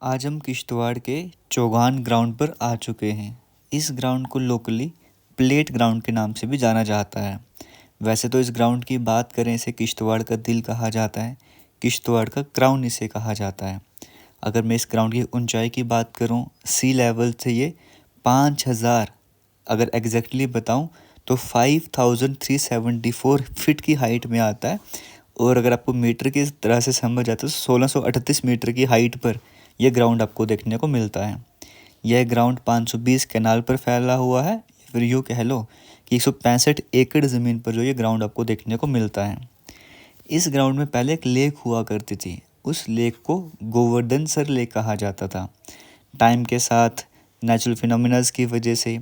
आज हम किश्तवाड़ के चौगान ग्राउंड पर आ चुके हैं। इस ग्राउंड को लोकली प्लेट ग्राउंड के नाम से भी जाना जाता है। वैसे तो इस ग्राउंड की बात करें, इसे किश्तवाड़ का दिल कहा जाता है, किश्तवाड़ का क्राउन इसे कहा जाता है। अगर मैं इस ग्राउंड की ऊंचाई की बात करूं, सी लेवल से ये 5000, अगर एग्जैक्टली बताऊं तो 5374 फीट की हाइट में आता है। और अगर आपको मीटर की तरह से समझ आता है तो 1638 मीटर की हाइट पर यह ग्राउंड आपको देखने को मिलता है। यह ग्राउंड 520 कैनाल पर फैला हुआ है, फिर यूँ कह लो कि 165 एकड़ ज़मीन पर जो ये ग्राउंड आपको देखने को मिलता है। इस ग्राउंड में पहले एक लेक हुआ करती थी। उस लेक को गोवर्धन सर लेक कहा जाता था। टाइम के साथ नेचुरल फिनोमिनाज की वजह से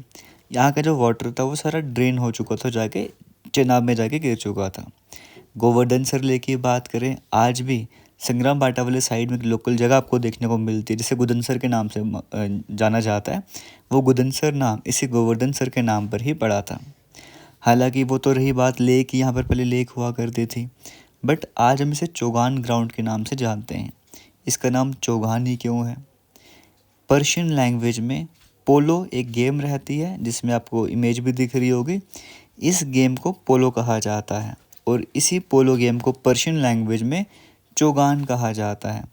यहाँ का जो वाटर था वो सारा ड्रेन हो चुका था, जाके चेनाब में जाके गिर चुका था। गोवर्धन सर लेक की बात करें, आज भी संग्राम बाटा वाले साइड में एक लोकल जगह आपको देखने को मिलती है जिसे गुदनसर के नाम से जाना जाता है। वो गुदनसर नाम इसी गोवर्धन सर के नाम पर ही पड़ा था। हालांकि वो तो रही बात लेक, यहाँ पर पहले लेक हुआ करती थी, बट आज हम इसे चौगान ग्राउंड के नाम से जानते हैं। इसका नाम चौगान ही क्यों है? पर्शियन लैंग्वेज में पोलो एक गेम रहती है जिसमें आपको इमेज भी दिख रही होगी। इस गेम को पोलो कहा जाता है और इसी पोलो गेम को पर्शियन लैंग्वेज में चौगान कहा जाता है।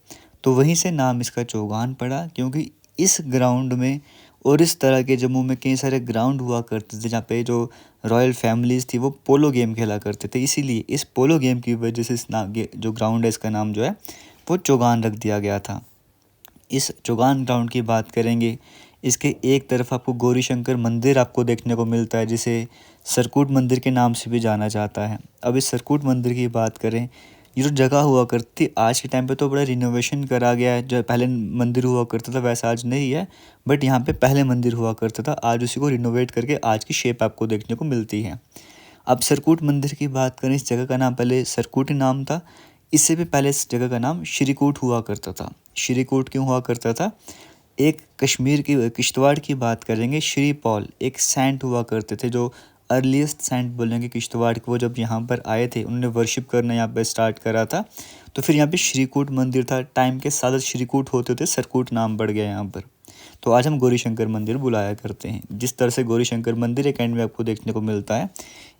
तो वहीं से नाम इसका चौगान पड़ा, क्योंकि इस ग्राउंड में और इस तरह के जम्मू में कई सारे ग्राउंड हुआ करते थे जहाँ पे जो रॉयल फैमिलीज़ थी वो पोलो गेम खेला करते थे। इसीलिए इस पोलो गेम की वजह से इस जो ग्राउंड है इसका नाम जो है वो चौगान रख दिया गया था। इस चौगान ग्राउंड की बात करेंगे, इसके एक तरफ आपको गौरी शंकर मंदिर आपको देखने को मिलता है जिसे सरकूट मंदिर के नाम से भी जाना जाता है। अब इस सरकूट मंदिर की बात करें, ये जो जगह हुआ करती आज के टाइम पे तो बड़ा रिनोवेशन करा गया है। जो पहले मंदिर हुआ करता था वैसा आज नहीं है, बट यहाँ पे पहले मंदिर हुआ करता था, आज उसी को रिनोवेट करके आज की शेप आपको देखने को मिलती है। अब सरकूट मंदिर की बात करें, इस जगह का नाम पहले सरकूट नाम था। इससे भी पहले इस जगह का नाम श्रीकूट हुआ करता था। श्रीकूट क्यों हुआ करता था? एक कश्मीर की किश्तवाड़ की बात करेंगे, श्री पॉल एक सेंट हुआ करते थे जो अर्लीस्ट सेंट बोलेंगे किश्तवाड़ के। वो जब यहाँ पर आए थे उन्होंने वर्शिप करना यहाँ पर स्टार्ट करा था, तो फिर यहाँ पे श्रीकूट मंदिर था। टाइम के साथ श्रीकूट होते होते सरकूट नाम बढ़ गया यहाँ पर। तो आज हम गौरी शंकर मंदिर बुलाया करते हैं। जिस तरह से गौरी शंकर मंदिर एक एंड में आपको देखने को मिलता है,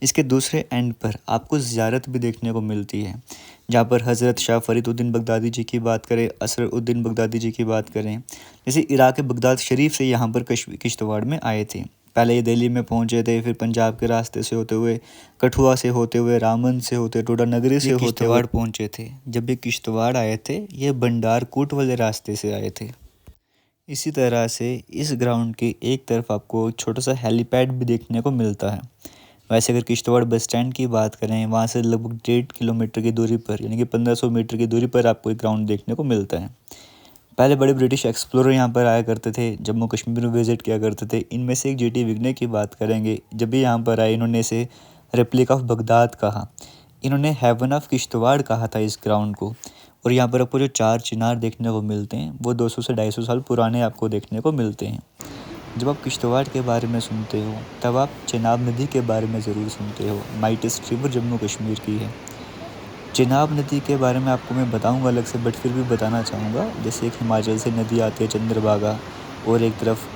इसके दूसरे एंड पर आपको ज़ियारत भी देखने को मिलती है, जहाँ पर हज़रत शाह फरीदुद्दीन बगदादी जी की बात करें, असरुद्दीन बगदादी जी की बात करें, जैसे इराक़ बगदाद शरीफ से यहाँ पर किश्तवाड़ में आए थे। पहले ये दिल्ली में पहुँचे थे, फिर पंजाब के रास्ते से होते हुए, कठुआ से होते हुए, रामन से होते, टोडा नगरी से होते हुए पहुँचे थे। जब ये किश्तवाड़ आए थे ये भंडारकोट वाले रास्ते से आए थे। इसी तरह से इस ग्राउंड की एक तरफ आपको छोटा सा हेलीपैड भी देखने को मिलता है। वैसे अगर किश्तवाड़ बस स्टैंड की बात करें, वहाँ से लगभग 1.5 किलोमीटर की दूरी पर यानी कि 1500 मीटर की दूरी पर आपको एक ग्राउंड देखने को मिलता है। पहले बड़े ब्रिटिश एक्सप्लोरर यहाँ पर आया करते थे, जम्मू कश्मीर में विजिट किया करते थे। इनमें से एक G.T. विगने की बात करेंगे, जब भी यहाँ पर आए इन्होंने इसे रेप्लिका ऑफ बगदाद कहा, इन्होंने हेवन ऑफ किश्तवाड़ कहा था इस ग्राउंड को। और यहाँ पर आपको जो 4 चिनार देखने को मिलते हैं वो 200 से 250 साल पुराने आपको देखने को मिलते हैं। जब आप किश्तवाड़ के बारे में सुनते हो तब आप चेनाब नदी के बारे में ज़रूर सुनते हो। माइटेस्ट रिवर जम्मू कश्मीर की है। चेनाब नदी के बारे में आपको मैं बताऊंगा अलग से, बट फिर भी बताना चाहूँगा। जैसे एक हिमाचल से नदी आती है चंद्रभागा, और एक तरफ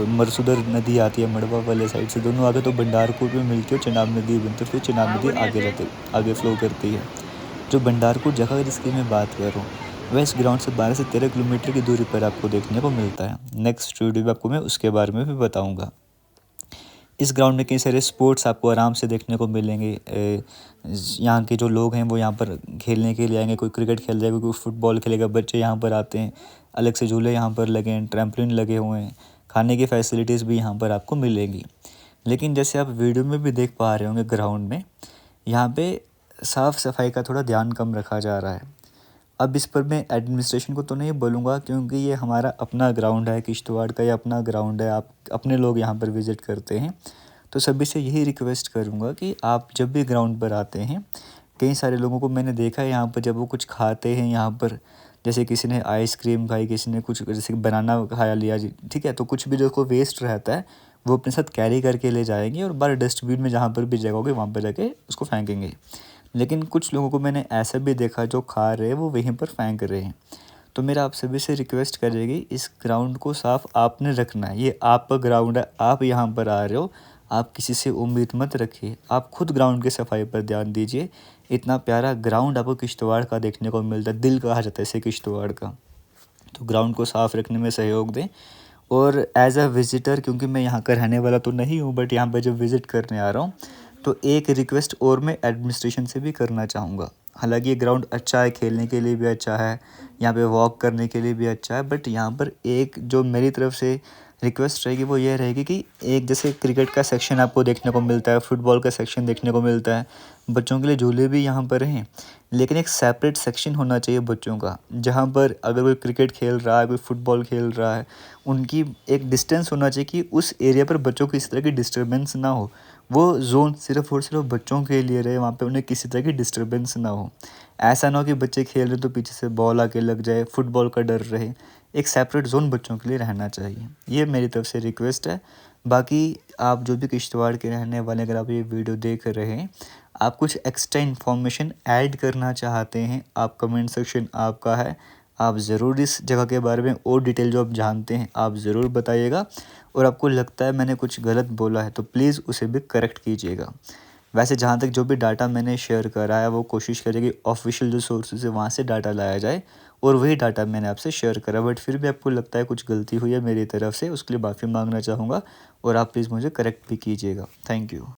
मरसुदर नदी आती है मड़वा वाले साइड से। दोनों आगे तो भंडारकोट में मिलती है, चेनाब नदी बनती है, फिर चेनाब नदी आगे फ्लो करती है। जो भंडारकोट जगह जिसकी मैं बात कर रहा हूँ वह इस ग्राउंड से 12 से 13 किलोमीटर की दूरी पर आपको देखने को मिलता है। नेक्स्ट वीडियो में आपको मैं उसके बारे में भी बताऊँगा। इस ग्राउंड में कई सारे स्पोर्ट्स आपको आराम से देखने को मिलेंगे। यहाँ के जो लोग हैं वो यहाँ पर खेलने के लिए आएंगे। कोई क्रिकेट खेल जाएगा, कोई फुटबॉल खेलेगा, बच्चे यहाँ पर आते हैं। अलग से झूले यहाँ पर लगे हैं, ट्रैम्पलिन लगे हुए हैं, खाने की फैसिलिटीज़ भी यहाँ पर आपको मिलेंगी। लेकिन जैसे आप वीडियो में भी देख पा रहे होंगे, ग्राउंड में यहाँ पे साफ़ सफाई का थोड़ा ध्यान कम रखा जा रहा है। अब इस पर मैं एडमिनिस्ट्रेशन को तो नहीं बोलूँगा, क्योंकि ये हमारा अपना ग्राउंड है, किश्तवाड़ का ये अपना ग्राउंड है। आप अपने लोग यहाँ पर विज़िट करते हैं, तो सभी से यही रिक्वेस्ट करूँगा कि आप जब भी ग्राउंड पर आते हैं, कई सारे लोगों को मैंने देखा है यहाँ पर जब वो कुछ खाते हैं यहाँ पर, जैसे किसी ने आइसक्रीम खाई, किसी ने कुछ जैसे बनाना खाया लिया जी, ठीक है, तो कुछ भी जो को वेस्ट रहता है वो अपने साथ कैरी करके ले जाएंगे और बाहर डस्टबिन में जहाँ पर भी जगह होगी वहाँ पर जाके उसको फेंकेंगे। लेकिन कुछ लोगों को मैंने ऐसा भी देखा जो खा रहे हैं वो वहीं पर फेंक रहे हैं। तो मेरा आप सभी से रिक्वेस्ट करेगी, इस ग्राउंड को साफ़ आपने रखना है। ये आपका ग्राउंड है, आप यहाँ पर आ रहे हो, आप किसी से उम्मीद मत रखिए। आप खुद ग्राउंड की सफाई पर ध्यान दीजिए। इतना प्यारा ग्राउंड आपको किश्तवाड़ का देखने को मिलता है, दिल कहा जाता है इसे किश्तवाड़ का। तो ग्राउंड को साफ़ रखने में सहयोग दें। और एज़ अ विज़िटर, क्योंकि मैं यहाँ का रहने वाला तो नहीं हूँ, बट यहाँ पर जब विज़िट करने आ रहा हूँ, तो एक रिक्वेस्ट और मैं एडमिनिस्ट्रेशन से भी करना चाहूँगा। हालांकि ये ग्राउंड अच्छा है, खेलने के लिए भी अच्छा है, यहाँ पे वॉक करने के लिए भी अच्छा है, बट यहाँ पर एक जो मेरी तरफ से रिक्वेस्ट रहेगी वो ये रहेगी कि एक जैसे क्रिकेट का सेक्शन आपको देखने को मिलता है, फुटबॉल का सेक्शन देखने को मिलता है, बच्चों के लिए झूले भी यहाँ पर हैं, लेकिन एक सेपरेट सेक्शन होना चाहिए बच्चों का, जहाँ पर अगर कोई क्रिकेट खेल रहा है, कोई फुटबॉल खेल रहा है, उनकी एक डिस्टेंस होना चाहिए कि उस एरिया पर बच्चों को इस तरह की डिस्टर्बेंस ना हो। वो ज़ोन सिर्फ़ और सिर्फ बच्चों के लिए रहे, वहाँ पे उन्हें किसी तरह की डिस्टर्बेंस ना हो। ऐसा ना हो कि बच्चे खेल रहे तो पीछे से बॉल आके लग जाए, फुटबॉल का डर रहे। एक सेपरेट ज़ोन बच्चों के लिए रहना चाहिए, ये मेरी तरफ से रिक्वेस्ट है। बाकी आप जो भी किश्तवाड़ के रहने वाले, अगर आप ये वीडियो देख रहे हैं, आप कुछ एक्स्ट्रा इन्फॉर्मेशन ऐड करना चाहते हैं, आप कमेंट सेक्शन आपका है। आप ज़रूर इस जगह के बारे में और डिटेल जो आप जानते हैं आप ज़रूर बताइएगा, और आपको लगता है मैंने कुछ गलत बोला है तो प्लीज़ उसे भी करेक्ट कीजिएगा। वैसे जहाँ तक जो भी डाटा मैंने शेयर करा है, वो कोशिश करें कि ऑफिशियल जो सोर्सेज है वहाँ से डाटा लाया जाए, और वही डाटा मैंने आपसे शेयर करा। बट फिर भी आपको लगता है कुछ गलती हुई है मेरी तरफ से, उसके लिए माफ़ी मांगना चाहूँगा, और आप प्लीज़ मुझे करेक्ट भी कीजिएगा। Thank you.